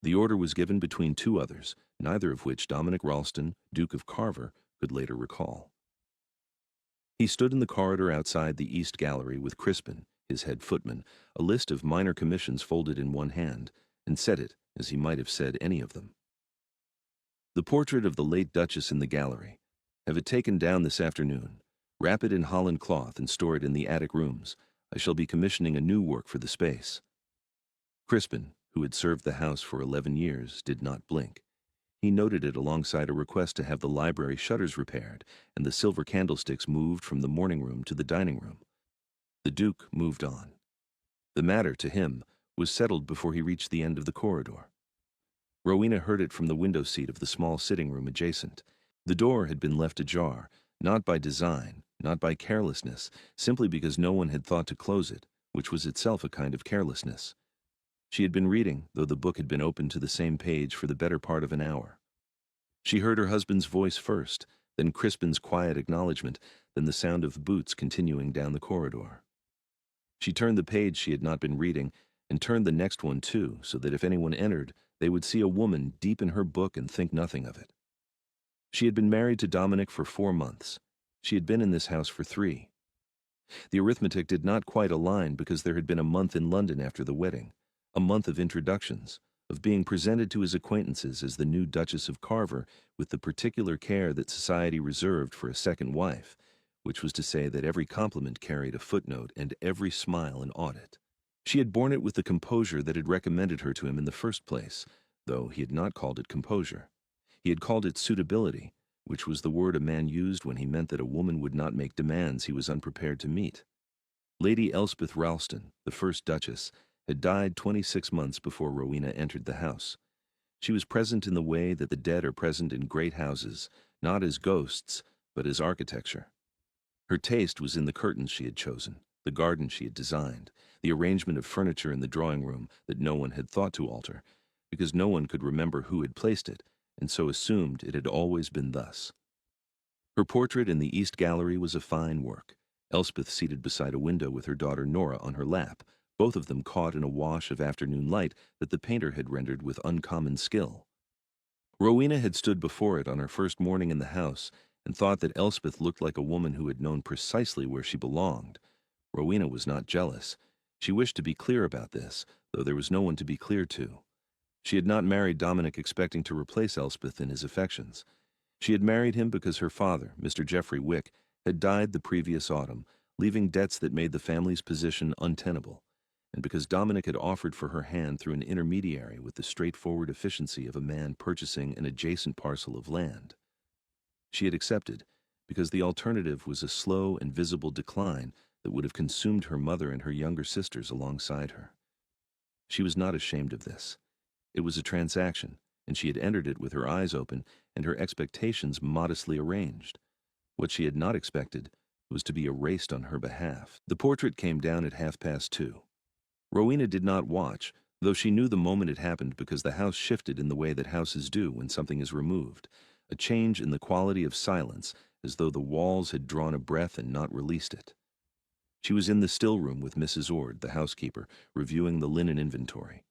The order was given between two others, neither of which Dominic Ralston, Duke of Carver, could later recall. He stood in the corridor outside the East Gallery with Crispin, his head footman, a list of minor commissions folded in one hand, and said it as he might have said any of them. The portrait of the late Duchess in the gallery. Have it taken down this afternoon. Wrap it in Holland cloth and store it in the attic rooms. I shall be commissioning a new work for the space. Crispin, who had served the house for 11 years, did not blink. He noted it alongside a request to have the library shutters repaired and the silver candlesticks moved from the morning room to the dining room. The Duke moved on. The matter, to him, was settled before he reached the end of the corridor. Rowena heard it from the window seat of the small sitting room adjacent. The door had been left ajar, not by design, not by carelessness, simply because no one had thought to close it, which was itself a kind of carelessness. She had been reading, though the book had been open to the same page for the better part of an hour. She heard her husband's voice first, then Crispin's quiet acknowledgment, then the sound of boots continuing down the corridor. She turned the page she had not been reading, and turned the next one too, so that if anyone entered, they would see a woman deep in her book and think nothing of it. She had been married to Dominic for 4 months. She had been in this house for 3. The arithmetic did not quite align because there had been a month in London after the wedding, a month of introductions, of being presented to his acquaintances as the new Duchess of Carver with the particular care that society reserved for a second wife, which was to say that every compliment carried a footnote and every smile an audit. She had borne it with the composure that had recommended her to him in the first place, though he had not called it composure. He had called it suitability, which was the word a man used when he meant that a woman would not make demands he was unprepared to meet. Lady Elspeth Ralston, the first Duchess, had died 26 months before Rowena entered the house. She was present in the way that the dead are present in great houses, not as ghosts, but as architecture. Her taste was in the curtains she had chosen, the garden she had designed, the arrangement of furniture in the drawing room that no one had thought to alter, because no one could remember who had placed it, and so assumed it had always been thus. Her portrait in the East Gallery was a fine work, Elspeth seated beside a window with her daughter Nora on her lap, both of them caught in a wash of afternoon light that the painter had rendered with uncommon skill. Rowena had stood before it on her first morning in the house and thought that Elspeth looked like a woman who had known precisely where she belonged. Rowena was not jealous. She wished to be clear about this, though there was no one to be clear to. She had not married Dominic expecting to replace Elspeth in his affections. She had married him because her father, Mr. Geoffrey Wick, had died the previous autumn, leaving debts that made the family's position untenable, and because Dominic had offered for her hand through an intermediary with the straightforward efficiency of a man purchasing an adjacent parcel of land. She had accepted, because the alternative was a slow and visible decline that would have consumed her mother and her younger sisters alongside her. She was not ashamed of this. It was a transaction, and she had entered it with her eyes open and her expectations modestly arranged. What she had not expected was to be erased on her behalf. The portrait came down at 2:30. Rowena did not watch, though she knew the moment it happened because the house shifted in the way that houses do when something is removed, a change in the quality of silence, as though the walls had drawn a breath and not released it. She was in the still room with Mrs. Ord, the housekeeper, reviewing the linen inventory.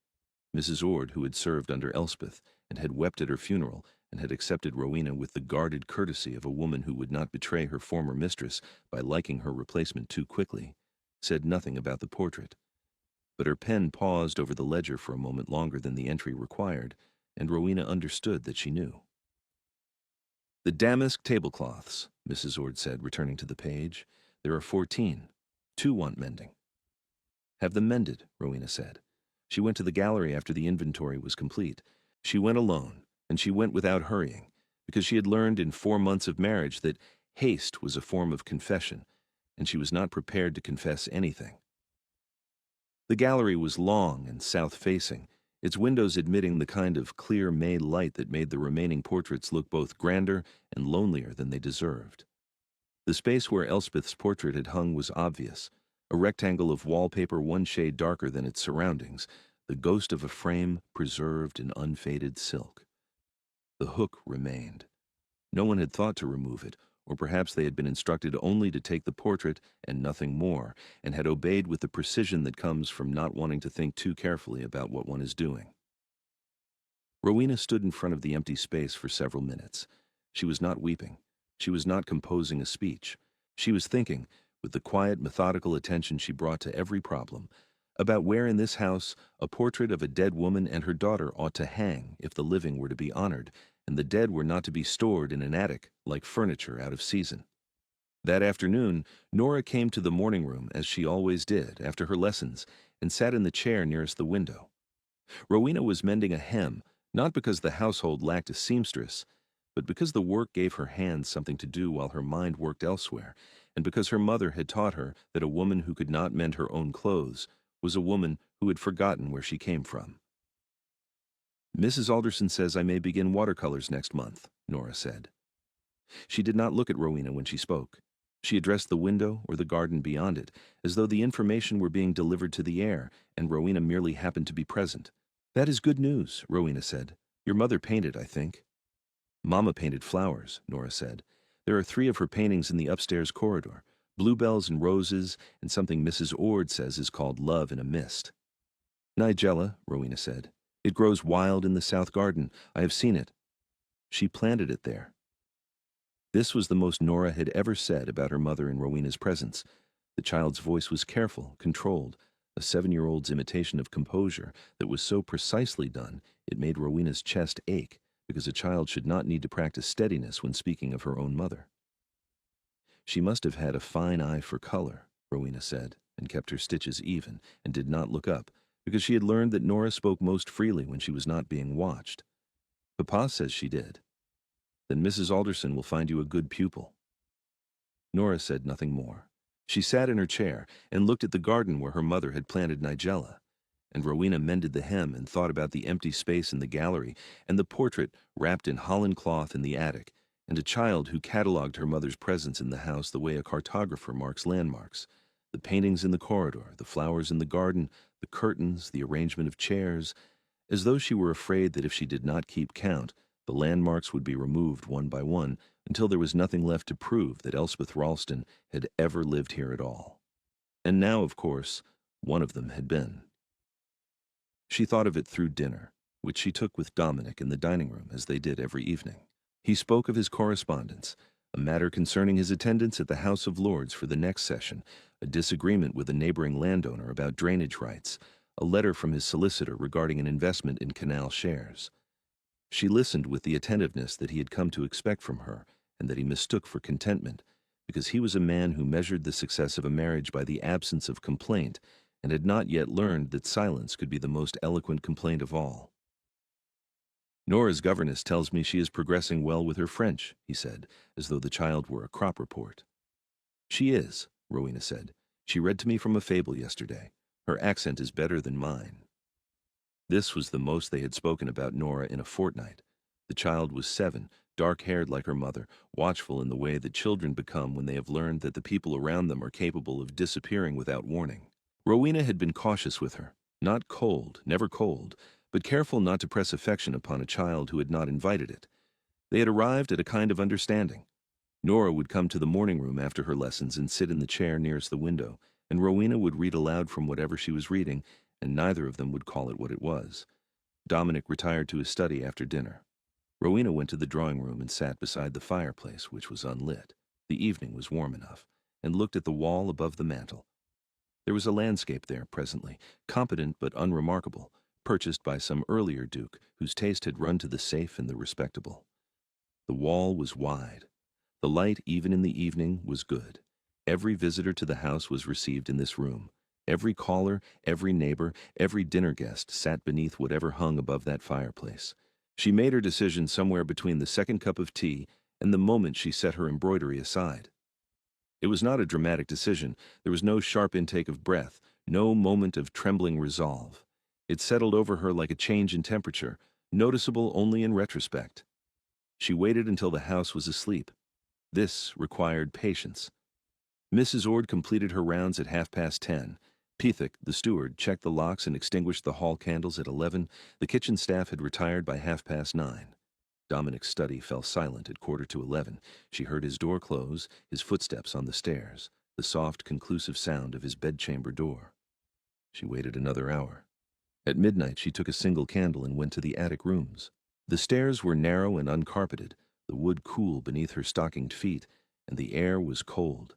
Mrs. Ord, who had served under Elspeth and had wept at her funeral and had accepted Rowena with the guarded courtesy of a woman who would not betray her former mistress by liking her replacement too quickly, said nothing about the portrait. But her pen paused over the ledger for a moment longer than the entry required, and Rowena understood that she knew. "The damask tablecloths," Mrs. Ord said, returning to the page. "There are 14. 2 want mending." "Have them mended," Rowena said. She went to the gallery after the inventory was complete. She went alone, and she went without hurrying, because she had learned in 4 months of marriage that haste was a form of confession, and she was not prepared to confess anything. The gallery was long and south-facing, its windows admitting the kind of clear May light that made the remaining portraits look both grander and lonelier than they deserved. The space where Elspeth's portrait had hung was obvious, a rectangle of wallpaper 1 shade darker than its surroundings, the ghost of a frame preserved in unfaded silk. The hook remained. No one had thought to remove it, or perhaps they had been instructed only to take the portrait and nothing more, and had obeyed with the precision that comes from not wanting to think too carefully about what one is doing. Rowena stood in front of the empty space for several minutes. She was not weeping. She was not composing a speech. She was thinking, with the quiet, methodical attention she brought to every problem, about where in this house a portrait of a dead woman and her daughter ought to hang if the living were to be honored, and the dead were not to be stored in an attic like furniture out of season. That afternoon, Nora came to the morning room, as she always did, after her lessons, and sat in the chair nearest the window. Rowena was mending a hem, not because the household lacked a seamstress, but because the work gave her hands something to do while her mind worked elsewhere, and because her mother had taught her that a woman who could not mend her own clothes was a woman who had forgotten where she came from. "Mrs. Alderson says I may begin watercolors next month," Nora said. She did not look at Rowena when she spoke. She addressed the window or the garden beyond it, as though the information were being delivered to the air, and Rowena merely happened to be present. "That is good news," Rowena said. "Your mother painted, I think." "Mama painted flowers," Nora said. "There are 3 of her paintings in the upstairs corridor, bluebells and roses, and something Mrs. Ord says is called Love in a Mist." "Nigella," Rowena said. "It grows wild in the south garden. I have seen it." "She planted it there." This was the most Nora had ever said about her mother in Rowena's presence. The child's voice was careful, controlled, a 7-year-old's imitation of composure that was so precisely done it made Rowena's chest ache, because a child should not need to practice steadiness when speaking of her own mother. "She must have had a fine eye for color," Rowena said, and kept her stitches even, and did not look up, because she had learned that Nora spoke most freely when she was not being watched. "Papa says she did." "Then Mrs. Alderson will find you a good pupil." Nora said nothing more. She sat in her chair and looked at the garden where her mother had planted nigella, and Rowena mended the hem and thought about the empty space in the gallery and the portrait wrapped in holland cloth in the attic, and a child who catalogued her mother's presence in the house the way a cartographer marks landmarks, the paintings in the corridor, the flowers in the garden, the curtains, the arrangement of chairs, as though she were afraid that if she did not keep count, the landmarks would be removed one by one until there was nothing left to prove that Elspeth Ralston had ever lived here at all. And now, of course, one of them had been. She thought of it through dinner, which she took with Dominic in the dining room as they did every evening. He spoke of his correspondence, a matter concerning his attendance at the House of Lords for the next session, a disagreement with a neighboring landowner about drainage rights, a letter from his solicitor regarding an investment in canal shares. She listened with the attentiveness that he had come to expect from her, and that he mistook for contentment, because he was a man who measured the success of a marriage by the absence of complaint, and had not yet learned that silence could be the most eloquent complaint of all. "Nora's governess tells me she is progressing well with her French," he said, as though the child were a crop report. "She is," Rowena said. "She read to me from a fable yesterday. Her accent is better than mine." This was the most they had spoken about Nora in a fortnight. The child was 7, dark-haired like her mother, watchful in the way that children become when they have learned that the people around them are capable of disappearing without warning. Rowena had been cautious with her, not cold, never cold, but careful not to press affection upon a child who had not invited it. They had arrived at a kind of understanding. Nora would come to the morning room after her lessons and sit in the chair nearest the window, and Rowena would read aloud from whatever she was reading, and neither of them would call it what it was. Dominic retired to his study after dinner. Rowena went to the drawing room and sat beside the fireplace, which was unlit. The evening was warm enough, and looked at the wall above the mantel. There was a landscape there presently, competent but unremarkable, purchased by some earlier duke whose taste had run to the safe and the respectable. The wall was wide. The light, even in the evening, was good. Every visitor to the house was received in this room. Every caller, every neighbor, every dinner guest sat beneath whatever hung above that fireplace. She made her decision somewhere between the second cup of tea and the moment she set her embroidery aside. It was not a dramatic decision. There was no sharp intake of breath, no moment of trembling resolve. It settled over her like a change in temperature, noticeable only in retrospect. She waited until the house was asleep. This required patience. Mrs. Ord completed her rounds at 10:30. Pethick, the steward, checked the locks and extinguished the hall candles at 11. The kitchen staff had retired by 9:30. Dominic's study fell silent at 11:15. She heard his door close, his footsteps on the stairs, the soft, conclusive sound of his bedchamber door. She waited another hour. At midnight, she took a single candle and went to the attic rooms. The stairs were narrow and uncarpeted, the wood cool beneath her stockinged feet, and the air was cold.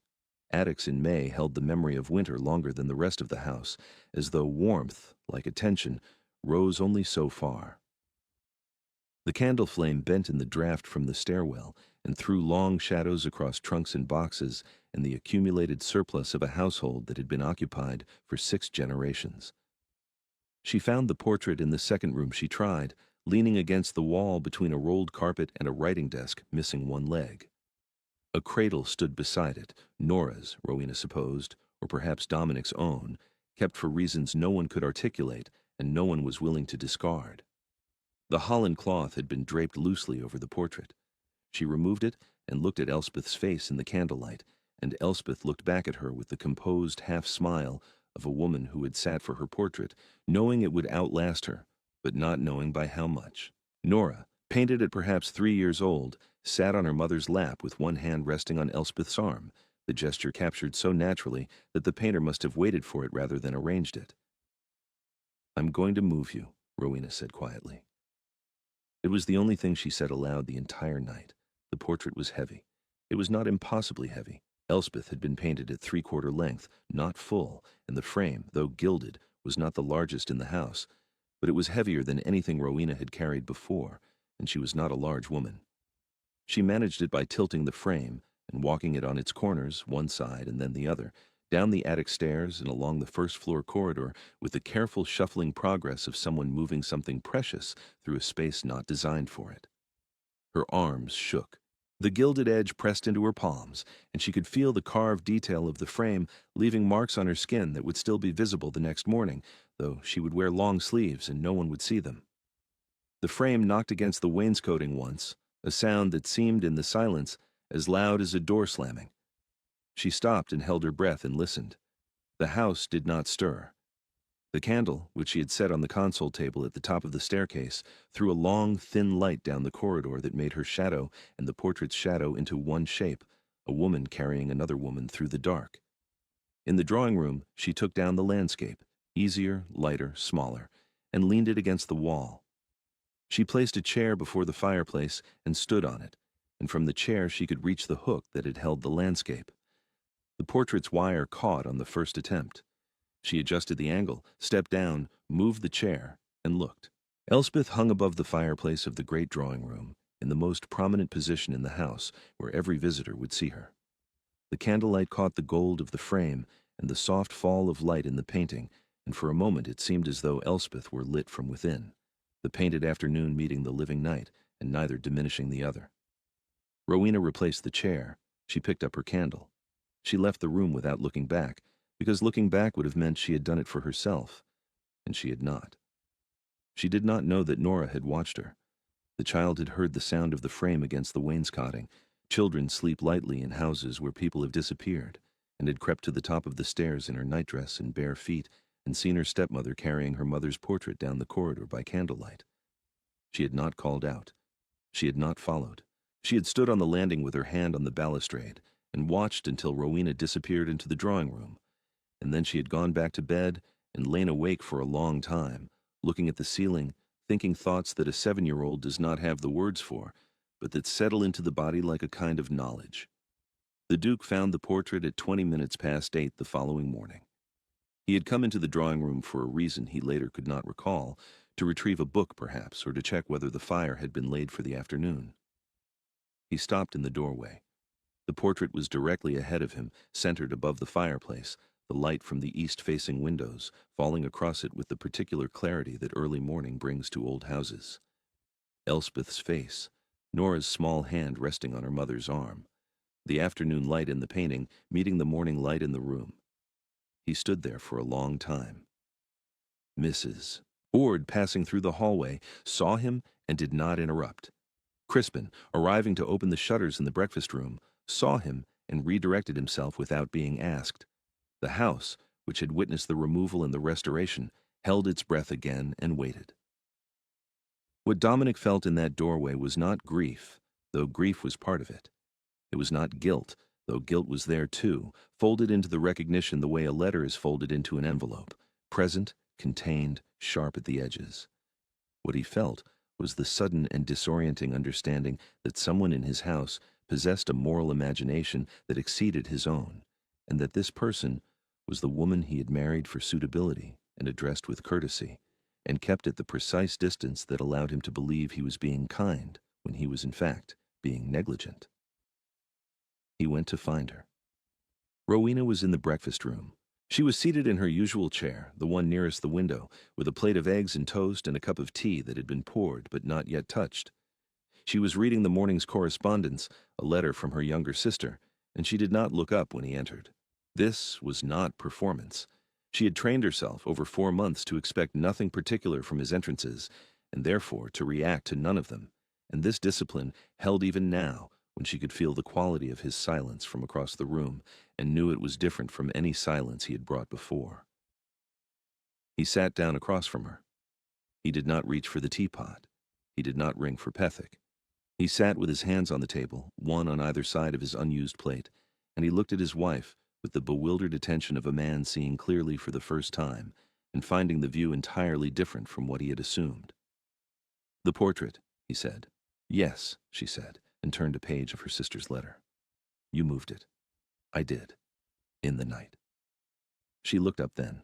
Attics in May held the memory of winter longer than the rest of the house, as though warmth, like attention, rose only so far. The candle flame bent in the draught from the stairwell and threw long shadows across trunks and boxes and the accumulated surplus of a household that had been occupied for 6 generations. She found the portrait in the second room she tried, leaning against the wall between a rolled carpet and a writing desk, missing one leg. A cradle stood beside it, Nora's, Rowena supposed, or perhaps Dominic's own, kept for reasons no one could articulate and no one was willing to discard. The holland cloth had been draped loosely over the portrait. She removed it and looked at Elspeth's face in the candlelight, and Elspeth looked back at her with the composed half-smile of a woman who had sat for her portrait, knowing it would outlast her, but not knowing by how much. Nora, painted at perhaps 3 years old, sat on her mother's lap with one hand resting on Elspeth's arm, the gesture captured so naturally that the painter must have waited for it rather than arranged it. "I'm going to move you," Rowena said quietly. It was the only thing she said aloud the entire night. The portrait was heavy. It was not impossibly heavy. Elspeth had been painted at 3/4 length, not full, and the frame, though gilded, was not the largest in the house, but it was heavier than anything Rowena had carried before, and she was not a large woman. She managed it by tilting the frame and walking it on its corners, one side and then the other, down the attic stairs and along the first-floor corridor with the careful shuffling progress of someone moving something precious through a space not designed for it. Her arms shook. The gilded edge pressed into her palms, and she could feel the carved detail of the frame leaving marks on her skin that would still be visible the next morning, though she would wear long sleeves and no one would see them. The frame knocked against the wainscoting once, a sound that seemed in the silence as loud as a door slamming. She stopped and held her breath and listened. The house did not stir. The candle, which she had set on the console table at the top of the staircase, threw a long, thin light down the corridor that made her shadow and the portrait's shadow into one shape, a woman carrying another woman through the dark. In the drawing room, she took down the landscape, easier, lighter, smaller, and leaned it against the wall. She placed a chair before the fireplace and stood on it, and from the chair she could reach the hook that had held the landscape. The portrait's wire caught on the first attempt. She adjusted the angle, stepped down, moved the chair, and looked. Elspeth hung above the fireplace of the great drawing room, in the most prominent position in the house, where every visitor would see her. The candlelight caught the gold of the frame and the soft fall of light in the painting, and for a moment it seemed as though Elspeth were lit from within, the painted afternoon meeting the living night, and neither diminishing the other. Rowena replaced the chair. She picked up her candle. She left the room without looking back, because looking back would have meant she had done it for herself, and she had not. She did not know that Nora had watched her. The child had heard the sound of the frame against the wainscoting. Children sleep lightly in houses where people have disappeared, and had crept to the top of the stairs in her nightdress and bare feet, and seen her stepmother carrying her mother's portrait down the corridor by candlelight. She had not called out. She had not followed. She had stood on the landing with her hand on the balustrade, and watched until Rowena disappeared into the drawing room, and then she had gone back to bed and lain awake for a long time, looking at the ceiling, thinking thoughts that a 7-year-old does not have the words for, but that settle into the body like a kind of knowledge. The Duke found the portrait at 20 minutes past 8 the following morning. He had come into the drawing room for a reason he later could not recall, to retrieve a book perhaps, or to check whether the fire had been laid for the afternoon. He stopped in the doorway. The portrait was directly ahead of him, centered above the fireplace, the light from the east-facing windows falling across it with the particular clarity that early morning brings to old houses. Elspeth's face, Nora's small hand resting on her mother's arm, the afternoon light in the painting meeting the morning light in the room. He stood there for a long time. Mrs. Ord, passing through the hallway, saw him and did not interrupt. Crispin, arriving to open the shutters in the breakfast room, saw him and redirected himself without being asked. The house, which had witnessed the removal and the restoration, held its breath again and waited. What Dominic felt in that doorway was not grief, though grief was part of it. It was not guilt, though guilt was there too, folded into the recognition the way a letter is folded into an envelope, present, contained, sharp at the edges. What he felt was the sudden and disorienting understanding that someone in his house possessed a moral imagination that exceeded his own, and that this person was the woman he had married for suitability and addressed with courtesy, and kept at the precise distance that allowed him to believe he was being kind when he was in fact being negligent. He went to find her. Rowena was in the breakfast room. She was seated in her usual chair, the one nearest the window, with a plate of eggs and toast and a cup of tea that had been poured but not yet touched. She was reading the morning's correspondence, a letter from her younger sister, and she did not look up when he entered. This was not performance. She had trained herself over 4 months to expect nothing particular from his entrances, and therefore to react to none of them, and this discipline held even now, when she could feel the quality of his silence from across the room and knew it was different from any silence he had brought before. He sat down across from her. He did not reach for the teapot. He did not ring for Pethick. He sat with his hands on the table, one on either side of his unused plate, and he looked at his wife with the bewildered attention of a man seeing clearly for the first time and finding the view entirely different from what he had assumed. "The portrait," he said. "Yes," she said, and turned a page of her sister's letter. "You moved it." "I did. In the night." She looked up then.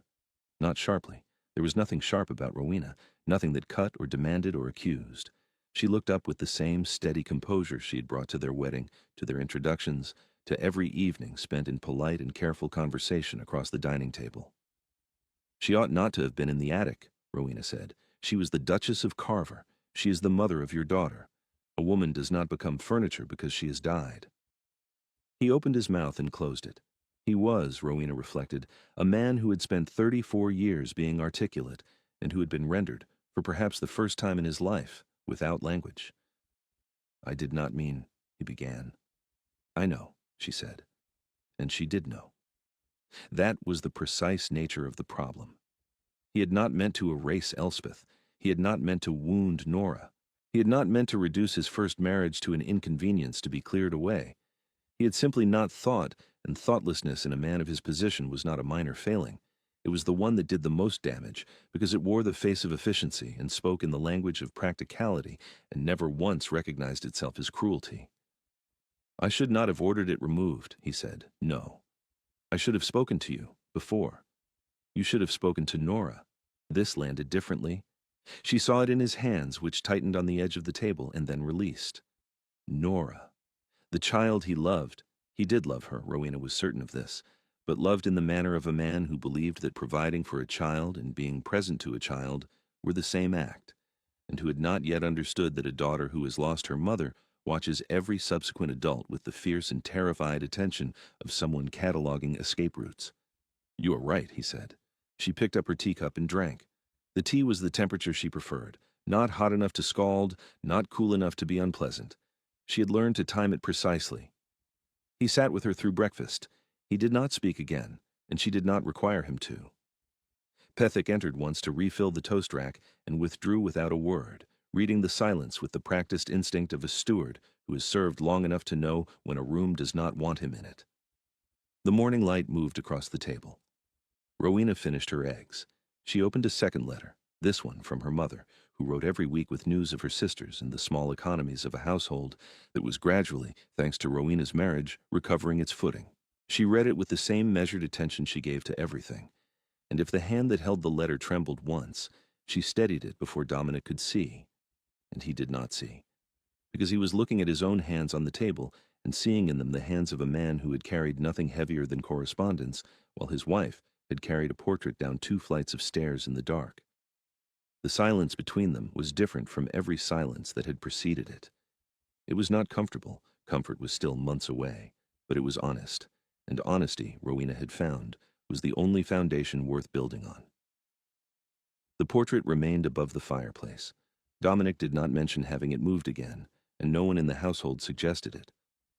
Not sharply. There was nothing sharp about Rowena, nothing that cut or demanded or accused. She looked up with the same steady composure she had brought to their wedding, to their introductions, to every evening spent in polite and careful conversation across the dining table. "She ought not to have been in the attic," Rowena said. "She was the Duchess of Carver. She is the mother of your daughter. A woman does not become furniture because she has died." He opened his mouth and closed it. He was, Rowena reflected, a man who had spent 34 years being articulate, and who had been rendered, for perhaps the first time in his life, without language. "I did not mean," he began. "I know," she said. And she did know. That was the precise nature of the problem. He had not meant to erase Elspeth. He had not meant to wound Nora. He had not meant to reduce his first marriage to an inconvenience to be cleared away. He had simply not thought, and thoughtlessness in a man of his position was not a minor failing. It was the one that did the most damage, because it wore the face of efficiency and spoke in the language of practicality and never once recognized itself as cruelty. "I should not have ordered it removed," he said. "No. I should have spoken to you, before. You should have spoken to Nora. This landed differently." She saw it in his hands, which tightened on the edge of the table and then released. Nora. The child he loved. He did love her, Rowena was certain of this, but loved in the manner of a man who believed that providing for a child and being present to a child were the same act, and who had not yet understood that a daughter who has lost her mother watches every subsequent adult with the fierce and terrified attention of someone cataloging escape routes. "You are right," he said. She picked up her teacup and drank. The tea was the temperature she preferred, not hot enough to scald, not cool enough to be unpleasant. She had learned to time it precisely. He sat with her through breakfast. He did not speak again, and she did not require him to. Pethick entered once to refill the toast rack and withdrew without a word, reading the silence with the practiced instinct of a steward who has served long enough to know when a room does not want him in it. The morning light moved across the table. Rowena finished her eggs. She opened a second letter, this one from her mother, who wrote every week with news of her sisters and the small economies of a household that was gradually, thanks to Rowena's marriage, recovering its footing. She read it with the same measured attention she gave to everything, and if the hand that held the letter trembled once, she steadied it before Dominic could see, and he did not see, because he was looking at his own hands on the table and seeing in them the hands of a man who had carried nothing heavier than correspondence, while his wife had carried a portrait down 2 flights of stairs in the dark. The silence between them was different from every silence that had preceded it. It was not comfortable, comfort was still months away, but it was honest, and honesty, Rowena had found, was the only foundation worth building on. The portrait remained above the fireplace. Dominic did not mention having it moved again, and no one in the household suggested it.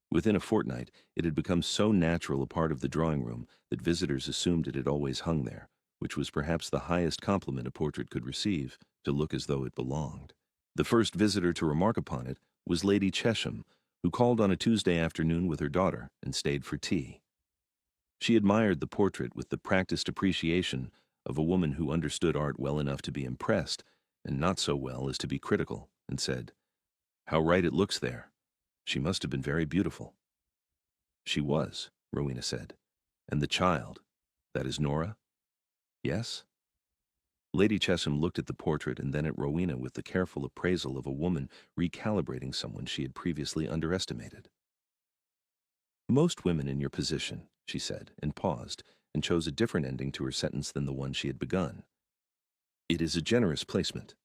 Within a fortnight, it had become so natural a part of the drawing room that visitors assumed it had always hung there, which was perhaps the highest compliment a portrait could receive, to look as though it belonged. The first visitor to remark upon it was Lady Chesham, who called on a Tuesday afternoon with her daughter and stayed for tea. She admired the portrait with the practiced appreciation of a woman who understood art well enough to be impressed, and not so well as to be critical, and said, "How right it looks there. She must have been very beautiful." "She was," Rowena said. "And the child, that is Nora?" "Yes?" Lady Chesham looked at the portrait and then at Rowena with the careful appraisal of a woman recalibrating someone she had previously underestimated. "Most women in your position," she said, and paused, and chose a different ending to her sentence than the one she had begun. "It is a generous placement."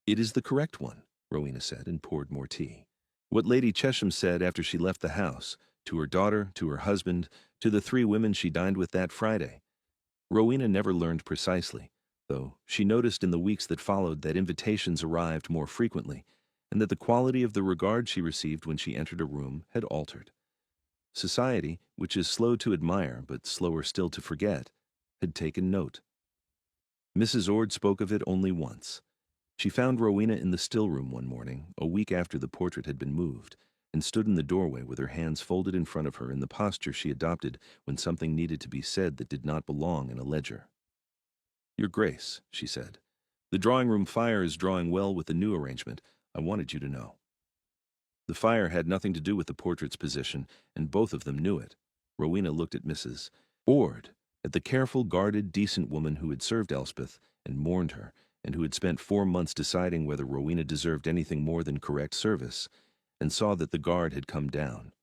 "It is the correct one," Rowena said, and poured more tea. What Lady Chesham said after she left the house, to her daughter, to her husband, to the 3 women she dined with that Friday, Rowena never learned precisely, though she noticed in the weeks that followed that invitations arrived more frequently, and that the quality of the regard she received when she entered a room had altered. Society, which is slow to admire but slower still to forget, had taken note. Mrs. Ord spoke of it only once. She found Rowena in the still room one morning, a week after the portrait had been moved, and stood in the doorway with her hands folded in front of her in the posture she adopted when something needed to be said that did not belong in a ledger. "Your Grace," she said, "the drawing-room fire is drawing well with the new arrangement. I wanted you to know." The fire had nothing to do with the portrait's position, and both of them knew it. Rowena looked at Mrs. Ord, at the careful, guarded, decent woman who had served Elspeth and mourned her, and who had spent 4 months deciding whether Rowena deserved anything more than correct service, and saw that the guard had come down.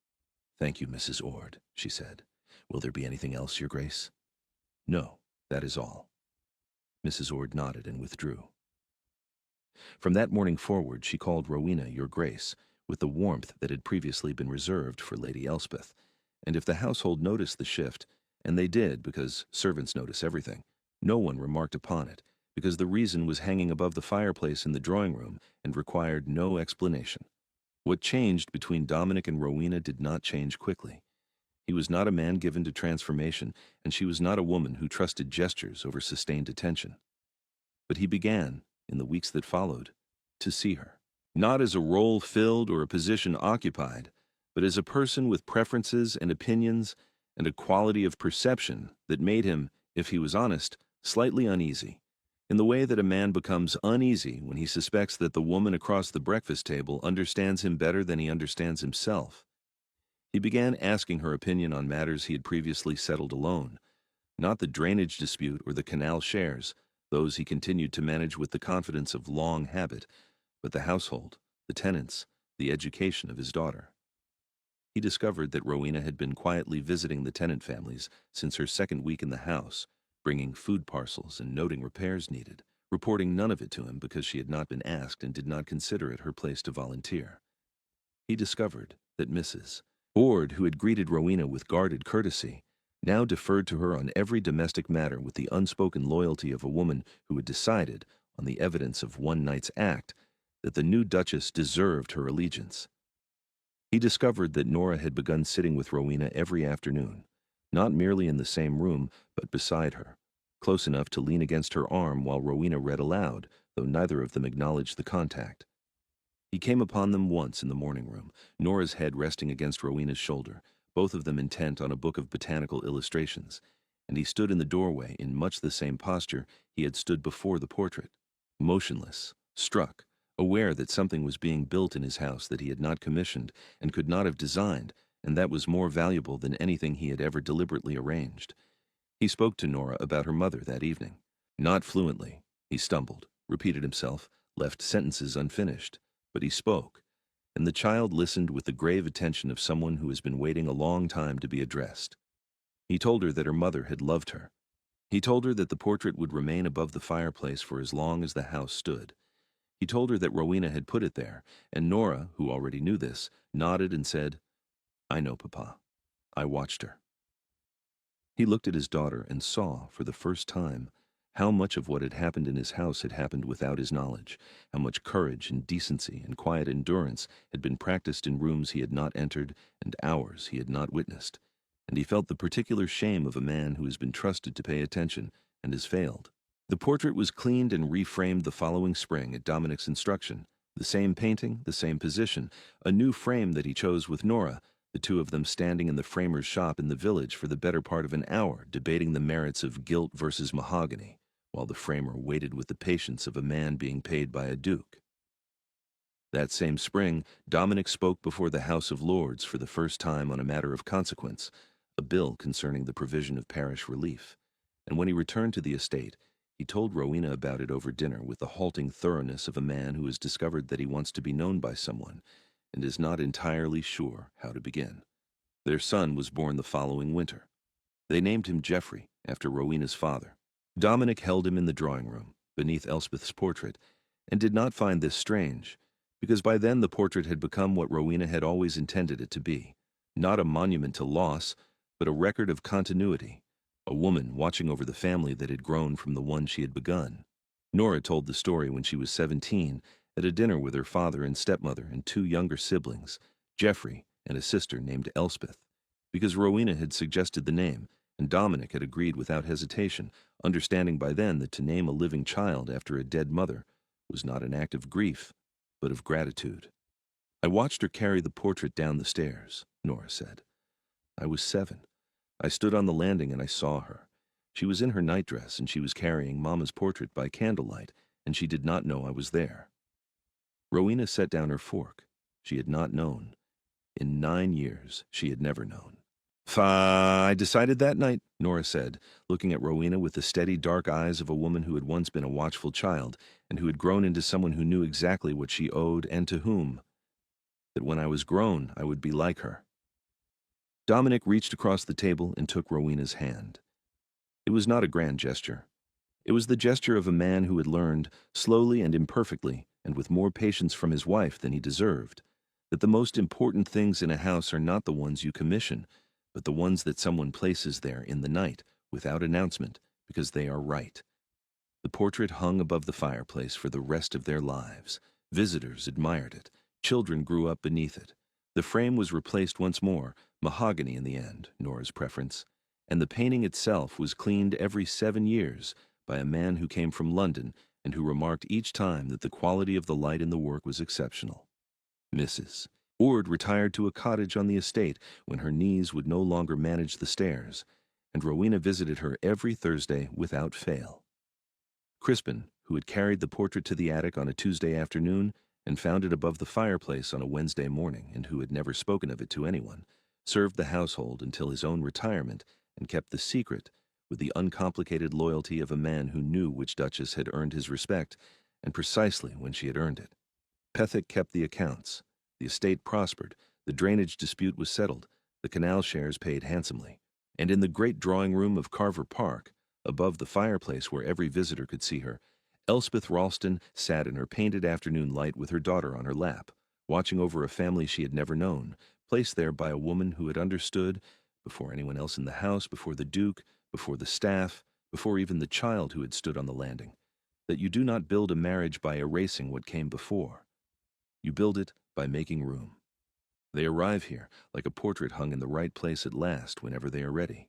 "Thank you, Mrs. Ord," she said. "Will there be anything else, Your Grace?" "No, that is all." Mrs. Ord nodded and withdrew. From that morning forward she called Rowena Your Grace, with the warmth that had previously been reserved for Lady Elspeth, and if the household noticed the shift, and they did because servants notice everything, no one remarked upon it, because the reason was hanging above the fireplace in the drawing-room and required no explanation. What changed between Dominic and Rowena did not change quickly. He was not a man given to transformation, and she was not a woman who trusted gestures over sustained attention. But he began, in the weeks that followed, to see her, not as a role filled or a position occupied, but as a person with preferences and opinions and a quality of perception that made him, if he was honest, slightly uneasy, in the way that a man becomes uneasy when he suspects that the woman across the breakfast table understands him better than he understands himself. He began asking her opinion on matters he had previously settled alone, not the drainage dispute or the canal shares. Those he continued to manage with the confidence of long habit, but the household, the tenants, the education of his daughter. He discovered that Rowena had been quietly visiting the tenant families since her second week in the house, bringing food parcels and noting repairs needed, reporting none of it to him because she had not been asked and did not consider it her place to volunteer. He discovered that Mrs. Ord, who had greeted Rowena with guarded courtesy, now deferred to her on every domestic matter with the unspoken loyalty of a woman who had decided, on the evidence of one night's act, that the new Duchess deserved her allegiance. He discovered that Nora had begun sitting with Rowena every afternoon, not merely in the same room, but beside her, close enough to lean against her arm while Rowena read aloud, though neither of them acknowledged the contact. He came upon them once in the morning room, Nora's head resting against Rowena's shoulder, both of them intent on a book of botanical illustrations, and he stood in the doorway in much the same posture he had stood before the portrait, motionless, struck, aware that something was being built in his house that he had not commissioned and could not have designed, and that was more valuable than anything he had ever deliberately arranged. He spoke to Nora about her mother that evening. Not fluently. He stumbled, repeated himself, left sentences unfinished, but he spoke, and the child listened with the grave attention of someone who has been waiting a long time to be addressed. He told her that her mother had loved her. He told her that the portrait would remain above the fireplace for as long as the house stood. He told her that Rowena had put it there, and Nora, who already knew this, nodded and said, "I know, Papa. I watched her." He looked at his daughter and saw, for the first time, how much of what had happened in his house had happened without his knowledge, how much courage and decency and quiet endurance had been practiced in rooms he had not entered and hours he had not witnessed, and he felt the particular shame of a man who has been trusted to pay attention and has failed. The portrait was cleaned and reframed the following spring at Dominic's instruction, the same painting, the same position, a new frame that he chose with Nora, the two of them standing in the framer's shop in the village for the better part of an hour, debating the merits of gilt versus mahogany, while the framer waited with the patience of a man being paid by a duke. That same spring, Dominic spoke before the House of Lords for the first time on a matter of consequence, a bill concerning the provision of parish relief, and when he returned to the estate, he told Rowena about it over dinner with the halting thoroughness of a man who has discovered that he wants to be known by someone and is not entirely sure how to begin. Their son was born the following winter. They named him Geoffrey, after Rowena's father. Dominic held him in the drawing room, beneath Elspeth's portrait, and did not find this strange, because by then the portrait had become what Rowena had always intended it to be, not a monument to loss, but a record of continuity, a woman watching over the family that had grown from the one she had begun. Nora told the story when she was 17, at a dinner with her father and stepmother and two younger siblings, Geoffrey and a sister named Elspeth, because Rowena had suggested the name, and Dominic had agreed without hesitation, understanding by then that to name a living child after a dead mother was not an act of grief, but of gratitude. I watched her carry the portrait down the stairs, Nora said. I was 7. I stood on the landing and I saw her. She was in her nightdress and she was carrying Mama's portrait by candlelight, and she did not know I was there. Rowena set down her fork. She had not known. In 9 years, she had never known. I decided that night, Nora said, looking at Rowena with the steady dark eyes of a woman who had once been a watchful child and who had grown into someone who knew exactly what she owed and to whom, that when I was grown, I would be like her. Dominic reached across the table and took Rowena's hand. It was not a grand gesture. It was the gesture of a man who had learned, slowly and imperfectly, and with more patience from his wife than he deserved, that the most important things in a house are not the ones you commission, but the ones that someone places there in the night, without announcement, because they are right. The portrait hung above the fireplace for the rest of their lives. Visitors admired it. Children grew up beneath it. The frame was replaced once more, mahogany in the end, Nora's preference, and the painting itself was cleaned every 7 years by a man who came from London and who remarked each time that the quality of the light in the work was exceptional. Mrs. Ord retired to a cottage on the estate when her knees would no longer manage the stairs, and Rowena visited her every Thursday without fail. Crispin, who had carried the portrait to the attic on a Tuesday afternoon and found it above the fireplace on a Wednesday morning and who had never spoken of it to anyone, served the household until his own retirement and kept the secret with the uncomplicated loyalty of a man who knew which duchess had earned his respect and precisely when she had earned it. Pethick kept the accounts. The estate prospered, the drainage dispute was settled, the canal shares paid handsomely, and in the great drawing room of Carver Park, above the fireplace where every visitor could see her, Elspeth Ralston sat in her painted afternoon light with her daughter on her lap, watching over a family she had never known, placed there by a woman who had understood, before anyone else in the house, before the Duke, before the staff, before even the child who had stood on the landing, that you do not build a marriage by erasing what came before. You build it by making room. They arrive here, like a portrait hung in the right place at last whenever they are ready.